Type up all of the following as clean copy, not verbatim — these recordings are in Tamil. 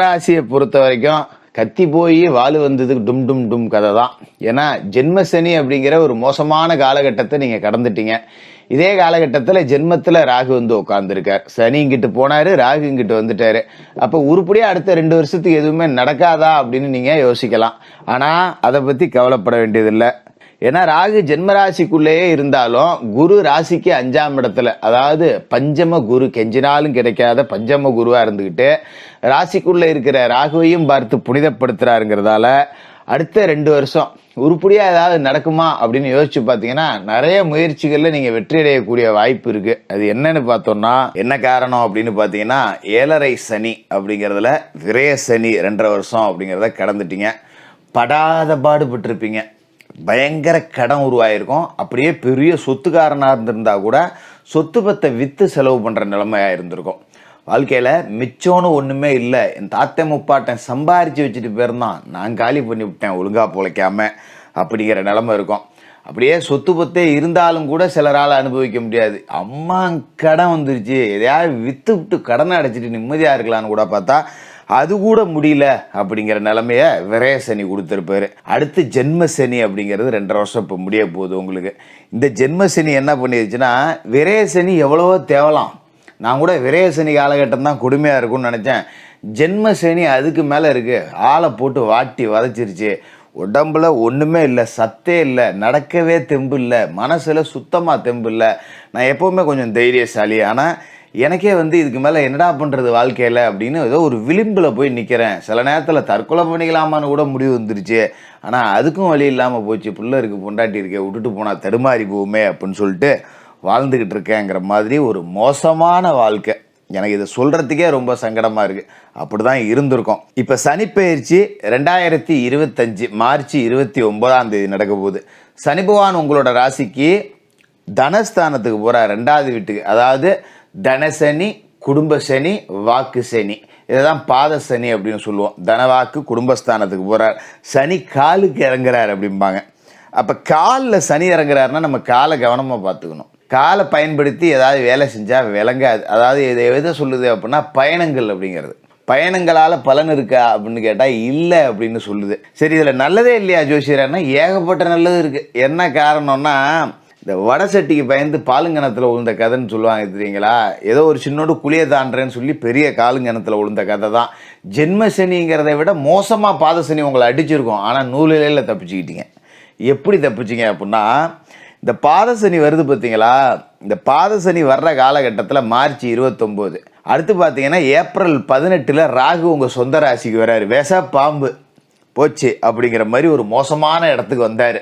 ராசியை பொறுத்த வரைக்கும் கத்தி போய் வாழு வந்ததுக்கு டும் டும் டும் கதை தான். ஏன்னா ஜென்மசனி அப்படிங்கிற ஒரு மோசமான காலகட்டத்தை நீங்க கடந்துட்டீங்க. இதே காலகட்டத்தில் ஜென்மத்தில் ராகு வந்து உட்காந்துருக்கார். சனி இங்கிட்டு போனாரு, ராகு இங்கிட்டு வந்துட்டாரு. அப்போ உருப்படியா அடுத்த 2 வருஷத்துக்கு எதுவுமே நடக்காதா அப்படின்னு நீங்க யோசிக்கலாம். ஆனா அதை பத்தி கவலைப்பட வேண்டியதில்லை. ஏன்னா ராகு ஜென்மராசிக்குள்ளேயே இருந்தாலும் குரு ராசிக்கு 5ஆம் இடத்துல, அதாவது பஞ்சம குரு, கெஞ்சினாலும் கிடைக்காத பஞ்சம குருவா இருந்துகிட்டு ராசிக்குள்ள இருக்கிற ராகுவையும் பார்த்து புனிதப்படுத்துறாருங்கிறதால அடுத்த 2 வருஷம் உருப்படியா ஏதாவது நடக்குமா அப்படின்னு யோசிச்சு பாத்தீங்கன்னா நிறைய முயற்சிகள்ல நீங்க வெற்றி அடையக்கூடிய வாய்ப்பு இருக்கு. அது என்னன்னு பார்த்தோம்னா, என்ன காரணம் அப்படின்னு பாத்தீங்கன்னா, 7.5 சனி அப்படிங்கறதுல விரய சனி 2.5 வருஷம் அப்படிங்கறத கடந்துட்டீங்க. படாத பாடுபட்டிருப்பீங்க. பயங்கர கடன் உருவாயிருக்கும். அப்படியே பெரிய சொத்துக்காரனா இருந்திருந்தா கூட சொத்து பத்தை வித்து செலவு பண்ற நிலைமையா இருந்திருக்கும். வாழ்க்கையில மிச்சோன்னு ஒண்ணுமே இல்லை, என் தாத்தன் முப்பாட்டன் சம்பாரிச்சு வச்சுட்டு போயிருந்தான், நான் காலி பண்ணி விட்டேன் ஒழுங்கா பொழைக்காம அப்படிங்கிற நிலைமை இருக்கும். அப்படியே சொத்து பத்தே இருந்தாலும் கூட சிலரால் அனுபவிக்க முடியாது. அம்மா கடன் வந்துருச்சு, எதையாவது வித்து விட்டு கடனை அடைச்சிட்டு நிம்மதியா இருக்கலான்னு கூட பார்த்தா அது கூட முடியல அப்படிங்கிற நிலைமைய விரய சனி கொடுத்துருப்பாரு. அடுத்து ஜென்ம சனி அப்படிங்கிறது 2.5 வருஷம் இப்போ முடிய போகுது உங்களுக்கு. இந்த ஜென்ம சனி என்ன பண்ணிருச்சுன்னா, விரய சனி எவ்வளவோ தேவலாம். நான் கூட விரய சனி காலகட்டம் தான் கொடுமையாக இருக்கும்னு நினச்சேன். ஜென்ம சனி அதுக்கு மேலே இருக்கு. ஆளை போட்டு வாட்டி வதைச்சிருச்சு. உடம்புல ஒன்றுமே இல்லை, சத்தே இல்லை, நடக்கவே தெம்பு இல்லை, மனசில் சுத்தமாக தெம்பு இல்லை. நான் எப்போவுமே கொஞ்சம் தைரியசாலி, ஆனால் எனக்கே வந்து இதுக்கு மேலே என்னடா பண்ணுறது வாழ்க்கையில் அப்படின்னு ஏதோ ஒரு விளிம்பில் போய் நிற்கிறேன். சில நேரத்தில் தற்கொலை பண்ணிக்கலாமான்னு கூட முடிவு வந்துருச்சு. ஆனால் அதுக்கும் வழி இல்லாமல் போச்சு. பிள்ளை இருக்கு, பொண்டாட்டி இருக்கே, விட்டுட்டு போனால் தடுமாறி போகுமே அப்படின்னு சொல்லிட்டு வாழ்ந்துக்கிட்டு இருக்கேங்கிற மாதிரி ஒரு மோசமான வாழ்க்கை. எனக்கு இதை சொல்கிறதுக்கே ரொம்ப சங்கடமாக இருக்குது. அப்படி தான் இருந்திருக்கும். இப்போ சனிப்பெயர்ச்சி 2025 மார்ச் 29ஆம் தேதி நடக்க போகுது. சனி பகவான் உங்களோட ராசிக்கு தனஸ்தானத்துக்கு போகிறார், 2வது வீட்டுக்கு. அதாவது தனசனி, குடும்ப சனி, வாக்கு சனி, இதுதான் பாத சனி அப்படின்னு சொல்லுவோம். தனவாக்கு குடும்பஸ்தானத்துக்கு போகிறார். சனி காலுக்கு இறங்குறார் அப்படிம்பாங்க. அப்போ காலில் சனி இறங்குறாருன்னா நம்ம காலை கவனமாக பார்த்துக்கணும். காலை பயன்படுத்தி ஏதாவது வேலை செஞ்சால் விளங்காது. அதாவது இதை எதை சொல்லுது அப்படின்னா, பயணங்கள் அப்படிங்கிறது. பயணங்களால் பலன் இருக்கா அப்படின்னு கேட்டால் இல்லை அப்படின்னு சொல்லுது. சரி, இதில் நல்லதே இல்லையா ஜோசியர்னா? ஏகப்பட்ட நல்லது இருக்குது. என்ன காரணம்னா, இந்த வடை சட்டிக்கு பயந்து பாலுங்கணத்தில் விழுந்த கதைன்னு சொல்லுவாங்க தெரியுங்களா? ஏதோ ஒரு சின்னோடு குளியை தாண்டுறேன்னு சொல்லி பெரிய காலுங்கணத்தில் விழுந்த கதை தான். ஜென்ம சனிங்கிறத விட மோசமாக பாத சனி உங்களை அடிச்சிருக்கும். ஆனால் நூலிலையில் தப்பிச்சுக்கிட்டீங்க. எப்படி தப்பிச்சிங்க அப்படின்னா, இந்த பாத சனி வருது பார்த்தீங்களா? இந்த பாத சனி வர்ற காலகட்டத்தில் மார்ச் 29, அடுத்து பார்த்தீங்கன்னா ஏப்ரல் 18 ராகு உங்கள் சொந்த ராசிக்கு வர்றாரு. விஷ பாம்பு போச்சு அப்படிங்கிற மாதிரி ஒரு மோசமான இடத்துக்கு வந்தார்.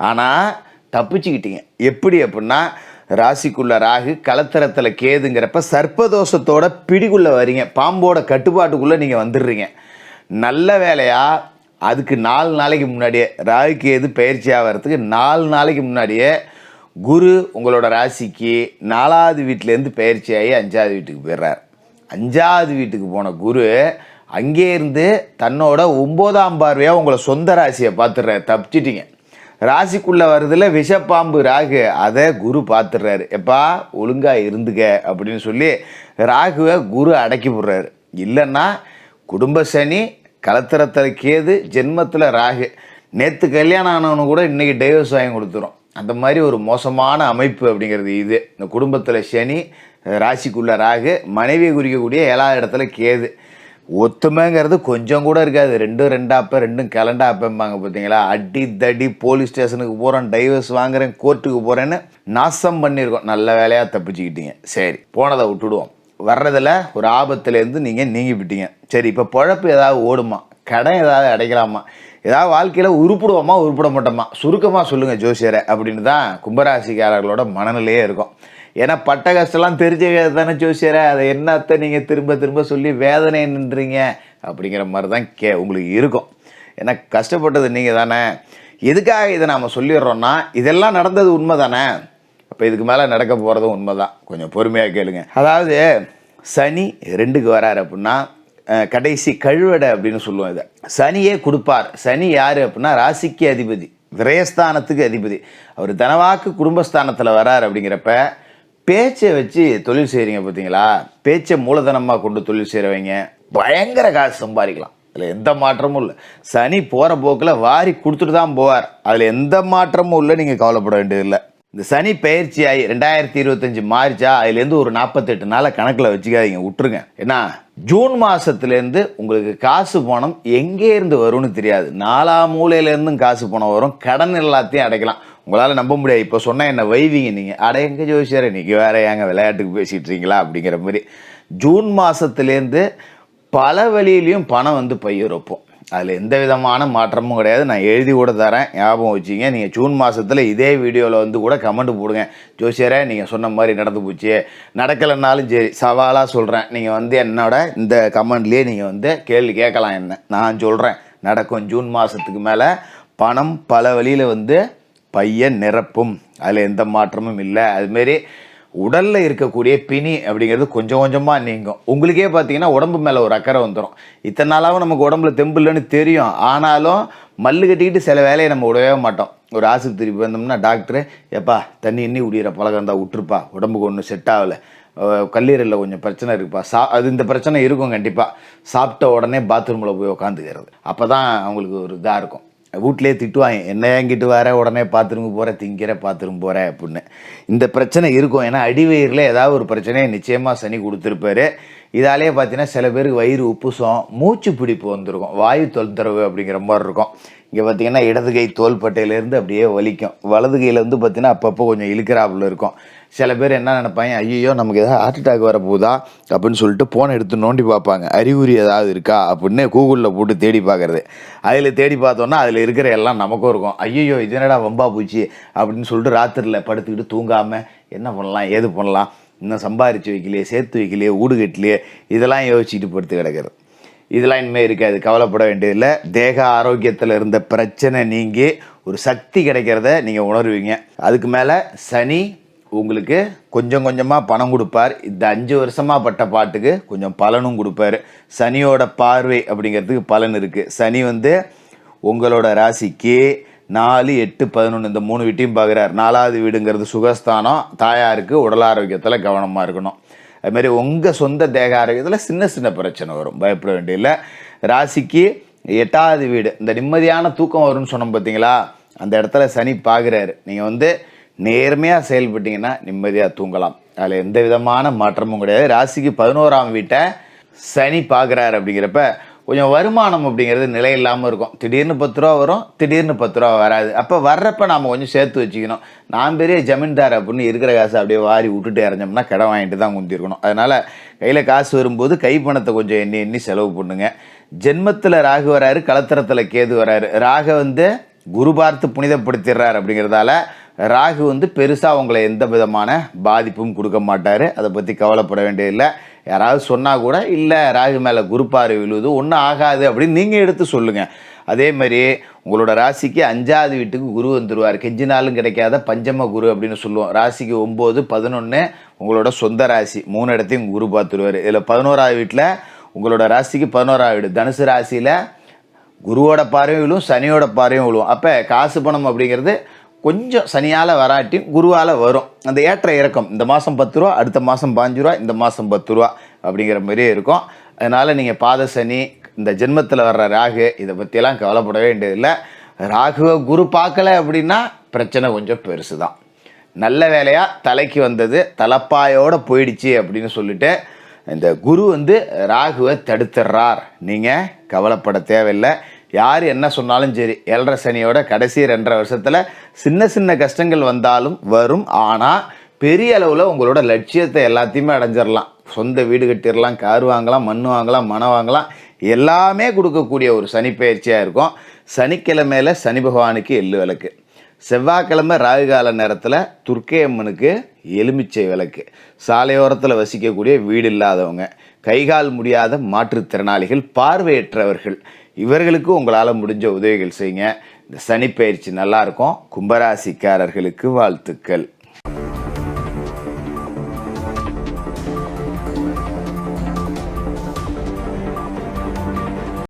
ஆனால் தப்பிச்சுக்கிட்டீங்க. எப்படி அப்படின்னா, ராசிக்குள்ள ராகு, கலத்திரத்தில் கேதுங்கிறப்ப சர்ப்பதோஷத்தோட பிடிக்குள்ளே வரீங்க. பாம்போட கட்டுப்பாட்டுக்குள்ளே நீங்கள் வந்துடுறீங்க. நல்ல வேலையா அதுக்கு 4 நாளைக்கு முன்னாடியே, ராகு கேது பயிற்சி ஆகிறதுக்கு 4 நாளைக்கு முன்னாடியே குரு உங்களோட ராசிக்கு 4வது வீட்டிலேருந்து பயிற்சி ஆகி 5வது வீட்டுக்கு போயிடுறார். 5வது வீட்டுக்கு போன குரு அங்கே இருந்து தன்னோட 9ஆம் பார்வையாக உங்களை சொந்த ராசியை பார்த்துடுறாரு. தப்பிச்சிட்டிங்க. ராசிக்குள்ளே வருதுல விஷப்பாம்பு ராகு, அதை குரு பார்த்துடுறாரு. எப்பா ஒழுங்கா இருந்துக்க அப்படின்னு சொல்லி ராகுவை குரு அடக்கி போடுறாரு. இல்லைன்னா குடும்ப சனி, கலத்திரத்தில் கேது, ஜென்மத்தில் ராகு. நேற்று கல்யாணம் ஆனவனு கூட இன்றைக்கி டைவர்ஸ் வாங்கி கொடுத்துரும். அந்த மாதிரி ஒரு மோசமான அமைப்பு அப்படிங்கிறது இது. இந்த குடும்பத்தில் சனி, ராசிக்குள்ள ராகு, மனைவியை குறிக்கக்கூடிய 7வது இடத்துல கேது. ஒத்துமைங்கிறது கொஞ்சம் கூட இருக்காது. 2 அப்போ 2 கலண்டா அப்பம்பாங்க பார்த்தீங்களா? அடி தடி, போலீஸ் ஸ்டேஷனுக்கு போகிறேன், டைவர்ஸ் வாங்குறேன், கோர்ட்டுக்கு போகிறேன்னு நாசம் பண்ணியிருக்கோம். நல்ல வேலையாக தப்பிச்சுக்கிட்டீங்க. சரி, போனதை விட்டுடுவோம். வர்றதில் ஒரு ஆபத்துலேருந்து நீங்கள் நீங்கி விட்டீங்க. சரி, இப்போ பொழப்பு ஏதாவது ஓடுமா? கடன் ஏதாவது அடைக்கலாமா? ஏதாவது வாழ்க்கையில் உருப்பிடுவோமா, உருப்பிட மாட்டோமா? சுருக்கமாக சொல்லுங்கள் ஜோசியரை அப்படின்னு தான் கும்பராசிக்காரர்களோட மனநிலையே இருக்கும். ஏன்னா பட்ட கஷ்டம்லாம் தெரிஞ்ச தானே ஜோசியரை, அதை என்னத்தை நீங்கள் திரும்ப திரும்ப சொல்லி வேதனை நின்றீங்க அப்படிங்கிற மாதிரி தான் உங்களுக்கு இருக்கும். ஏன்னா கஷ்டப்பட்டது நீங்கள் தானே. எதுக்காக இதை நாம் சொல்லிடுறோன்னா, இதெல்லாம் நடந்தது உண்மை தானே. அப்போ இதுக்கு மேலே நடக்க போகிறதும் உண்மை தான். கொஞ்சம் பொறுமையாக கேளுங்க. அதாவது சனி 2க்கு வராரு அப்படின்னா கடைசி கழுவடை அப்படின்னு சொல்லுவோம். இதை சனியே கொடுப்பார். சனி யார் அப்படின்னா ராசிக்கு அதிபதி, விரயஸ்தானத்துக்கு அதிபதி. அவர் தனவாக்கு குடும்பஸ்தானத்தில் வரார். அப்படிங்கிறப்ப பேச்சை வச்சு தொழில் செய்கிறீங்க பார்த்தீங்களா? பேச்சை மூலதனமாக கொண்டு தொழில் செய்கிறவங்க, பயங்கர காசு சம்பாதிக்கலாம். அதில் எந்த மாற்றமும் இல்லை. சனி போகிற போக்கில் வாரி கொடுத்துட்டு தான் போவார். அதில் எந்த மாற்றமும் இல்லை, நீங்கள் கவலைப்பட வேண்டியதில்லை. இந்த சனி பயிற்சி ஆகி 2025 மாறிச்சா, அதுலேருந்து ஒரு 48 நாளை கணக்கில் வச்சுக்காதீங்க, விட்டுருங்க. ஏன்னா ஜூன் மாதத்துலேருந்து உங்களுக்கு காசு பணம் எங்கேருந்து வரும்னு தெரியாது. 4 மூலையிலேருந்தும் காசு பணம் வரும். கடன் எல்லாத்தையும் அடைக்கலாம். உங்களால் நம்ப முடியாது. இப்போ சொன்னால் என்ன வைவீங்க நீங்கள், அட எங்கே ஜோசியார் இன்றைக்கி வேற ஏங்க விளையாட்டுக்கு பேசிகிட்றீங்களா அப்படிங்கிற மாதிரி. ஜூன் மாதத்துலேருந்து பல வழியிலையும் பணம் வந்து பையிருப்போம். அதில் எந்த விதமான மாற்றமும் கிடையாது. நான் எழுதி கூட தரேன், ஞாபகம் வச்சிங்க. நீங்கள் ஜூன் மாதத்தில் இதே வீடியோவில் வந்து கூட கமெண்ட் போடுங்க, ஜோசியரே நீங்கள் சொன்ன மாதிரி நடந்து போச்சு, நடக்கலைன்னாலும் சரி சவாலாக சொல்கிறேன். நீங்கள் வந்து என்னோட இந்த கமெண்ட்லேயே நீங்கள் வந்து கேள்வி கேட்கலாம். என்ன நான் சொல்கிறேன் நடக்கும். ஜூன் மாதத்துக்கு மேலே பணம் பல வழியில் வந்து பைய நிரப்பும். அதில் எந்த மாற்றமும் இல்லை. அதுமாரி உடலில் இருக்கக்கூடிய பிணி அப்படிங்கிறது கொஞ்சம் கொஞ்சமாக நீங்கும். உங்களுக்கே பார்த்தீங்கன்னா உடம்பு மேலே ஒரு அக்கறை வந்துடும். இத்தனை நாளாகவும் நமக்கு உடம்புல தெம்பு இல்லைன்னு தெரியும். ஆனாலும் மல்லு கட்டிக்கிட்டு சில வேலையை நம்ம விடவே மாட்டோம். ஒரு ஆஸ்பத்திரி வந்தோம்னா டாக்டரு, எப்பா தண்ணி இன்னி உடிகிற பழக்கம் இருந்தால் விட்டுருப்பா, உடம்புக்கு ஒன்றும் செட் ஆகலை, கல்லீரலில் கொஞ்சம் பிரச்சனை இருக்குப்பா, அது இந்த பிரச்சனை இருக்கும் கண்டிப்பாக, சாப்பிட்ட உடனே பாத்ரூமில் போய் உக்காந்துக்கிறது. அப்போ தான் அவங்களுக்கு ஒரு இதாக இருக்கும். வீட்லேயே திட்டுவாங்க, என்ன ஏங்கிட்டு வர, உடனே பாத்ரூமுக்கு போகிற, திங்கிற பாத்ரூம் போகிற அப்படின்னு. இந்த பிரச்சனை இருக்கும். ஏன்னா அடிவயிறில் ஏதாவது ஒரு பிரச்சனையை நிச்சயமாக சனி கொடுத்துருப்பாரு. இதாலேயே பார்த்தீங்கன்னா சில பேருக்கு வயிறு உப்புசம், மூச்சு பிடிப்பு வந்திருக்கும், வாயு தொந்தரவு அப்படிங்கிற மாதிரி இருக்கும். இங்கே பார்த்தீங்கன்னா இடது கை தோள்பட்டையிலேருந்து அப்படியே வலிக்கும். வலது கையில் வந்து பார்த்தீங்கன்னா அப்பப்போ கொஞ்சம் இழுக்கிறாப்புல இருக்கும். சில பேர் என்ன நினைப்பாங்க, ஐயோ நமக்கு ஏதாவது ஹார்ட் அட்டாக் வர போதா அப்படின்னு சொல்லிட்டு ஃபோனை எடுத்து நோண்டி பார்ப்பாங்க, அறிகுறி ஏதாவது இருக்கா அப்படின்னு கூகுளில் போட்டு தேடி பார்க்குறது. அதில் தேடி பார்த்தோன்னா அதில் இருக்கிற எல்லாம் நமக்கும் இருக்கும். ஐயோ இது என்னடா வம்பா போச்சு அப்படின்னு சொல்லிட்டு ராத்திரியில் படுத்துக்கிட்டு தூங்காமல் என்ன பண்ணலாம் ஏது பண்ணலாம், இன்னும் சம்பாரித்து வைக்கலையே, சேர்த்து வைக்கலையே, ஊடு கட்டலையே, இதெல்லாம் யோசிச்சுட்டு படுத்து கிடக்கிறது. இதெல்லாம் இனிமேல் இருக்காது, கவலைப்பட வேண்டியதில்லை. தேக ஆரோக்கியத்தில் இருந்த பிரச்சனை நீங்கி ஒரு சக்தி கிடைக்கிறத நீங்கள் உணர்வீங்க. அதுக்கு மேலே சனி உங்களுக்கு கொஞ்சம் கொஞ்சமாக பணம் கொடுப்பார். இந்த 5 வருஷமாக பட்ட பாட்டுக்கு கொஞ்சம் பலனும் கொடுப்பார். சனியோட பார்வை அப்படிங்கிறதுக்கு பலன் இருக்குது. சனி வந்து உங்களோட ராசிக்கு 4, 8, 11 இந்த 3 வீட்டையும் பார்க்குறார். 4வது வீடுங்கிறது சுகஸ்தானம். தாயாருக்கு உடல் ஆரோக்கியத்தில் கவனமாக இருக்கணும். அதுமாரி உங்கள் சொந்த தேக ஆரோக்கியத்தில் சின்ன சின்ன பிரச்சனை வரும், பயப்பட வேண்டியதில்லை. ராசிக்கு 8வது வீடு, இந்த நிம்மதியான தூக்கம் வரும்னு சொன்னோம் பார்த்தீங்களா, அந்த இடத்துல சனி பார்க்குறாரு. நீங்கள் வந்து நேர்மையாக செயல்பட்டீங்கன்னா நிம்மதியாக தூங்கலாம். அதில் எந்த விதமான மாற்றமும் கிடையாது. ராசிக்கு 11ஆம் வீட்டை சனி பார்க்குறாரு அப்படிங்கிறப்ப கொஞ்சம் வருமானம் அப்படிங்கிறது நிலை இல்லாமல் இருக்கும். திடீர்னு 10 ரூபா வரும், திடீர்னு 10 ரூபா வராது. அப்போ வர்றப்ப நாம் கொஞ்சம் சேர்த்து வச்சுக்கணும். நான் பெரிய ஜமீன்தார் அப்படின்னு இருக்கிற காசை அப்படியே வாரி விட்டுட்டு இறஞ்சோம்னா கடன் வாங்கிட்டு தான் குந்திருக்கணும். அதனால் கையில் காசு வரும்போது கை பணத்தை கொஞ்சம் எண்ணி எண்ணி செலவு பண்ணுங்க. ஜென்மத்தில் ராகு வராரு, கலத்திரத்தில் கேது வராரு. ராக வந்து குரு பார்த்து புனிதப்படுத்திடுறாரு. அப்படிங்கிறதால ராகு வந்து பெருசாக உங்களை எந்த விதமான பாதிப்பும் கொடுக்க மாட்டார். அதை பற்றி கவலைப்பட வேண்டியதில்லை. யாராவது சொன்னால் கூட இல்லை ராகு மேலே குரு பார்வை விழுவுது, ஒன்றும் ஆகாது அப்படின்னு நீங்கள் எடுத்து சொல்லுங்கள். அதே மாதிரி உங்களோட ராசிக்கு 5வது வீட்டுக்கு குரு வந்துடுவார். கெஞ்சினாலும் கிடைக்காத பஞ்சம குரு அப்படின்னு சொல்லுவோம். ராசிக்கு 9, 11 உங்களோட சொந்த ராசி, 3 இடத்தையும் குரு பார்த்துருவார். இதில் 11வது வீட்டில் உங்களோட ராசிக்கு 11வது வீடு தனுசு ராசியில் குருவோட பார்வையும் விழுவும், சனியோட பார்வையும் விழுவும். அப்போ காசு பணம் அப்படிங்கிறது கொஞ்சம் சனியால் வராட்டியும் குருவால் வரும். அந்த ஏற்ற இறக்கம், இந்த மாதம் 10 ரூபா, அடுத்த மாதம் 5 ரூபா, இந்த மாதம் 10 ரூபா அப்படிங்கிற மாதிரியே இருக்கும். அதனால் நீங்கள் பாத சனி, இந்த ஜென்மத்தில் வர்ற ராகு, இதை பற்றியெல்லாம் கவலைப்படவே வேண்டியதில்லை. ராகுவை குரு பார்க்கல அப்படின்னா பிரச்சனை கொஞ்சம் பெருசு தான். நல்ல வேலையாக தலைக்கு வந்தது தலைப்பாயோடு போயிடுச்சு அப்படின்னு சொல்லிட்டு இந்த குரு வந்து ராகுவை தடுத்துடுறார். நீங்கள் கவலைப்பட தேவையில்லை. யார் என்ன சொன்னாலும் சரி, 7.5 சனியோட கடைசி 2.5 வருஷத்தில் சின்ன சின்ன கஷ்டங்கள் வந்தாலும் வரும். ஆனால் பெரிய அளவில் உங்களோட லட்சியத்தை எல்லாத்தையுமே அடைஞ்சிடலாம். சொந்த வீடு கட்டிடலாம், கார் வாங்கலாம், மண் வாங்கலாம், மனம் வாங்கலாம். எல்லாமே கொடுக்கக்கூடிய ஒரு சனி பயிற்சியாக இருக்கும். சனிக்கிழமையில் சனி பகவானுக்கு எள்ளு விளக்கு, செவ்வாய்க்கிழமை ராகுகால நேரத்தில் துர்க்கை அம்மனுக்கு எலுமிச்சை விளக்கு, சாலையோரத்தில் வசிக்கக்கூடிய வீடு இல்லாதவங்க, கைகால் முடியாத மாற்றுத்திறனாளிகள், பார்வையற்றவர்கள், இவர்களுக்கு உங்களால் முடிஞ்ச உதவிகள் செய்யுங்க. இந்த சனி பயிற்சி நல்லாயிருக்கும். கும்பராசிக்காரர்களுக்கு வாழ்த்துக்கள்.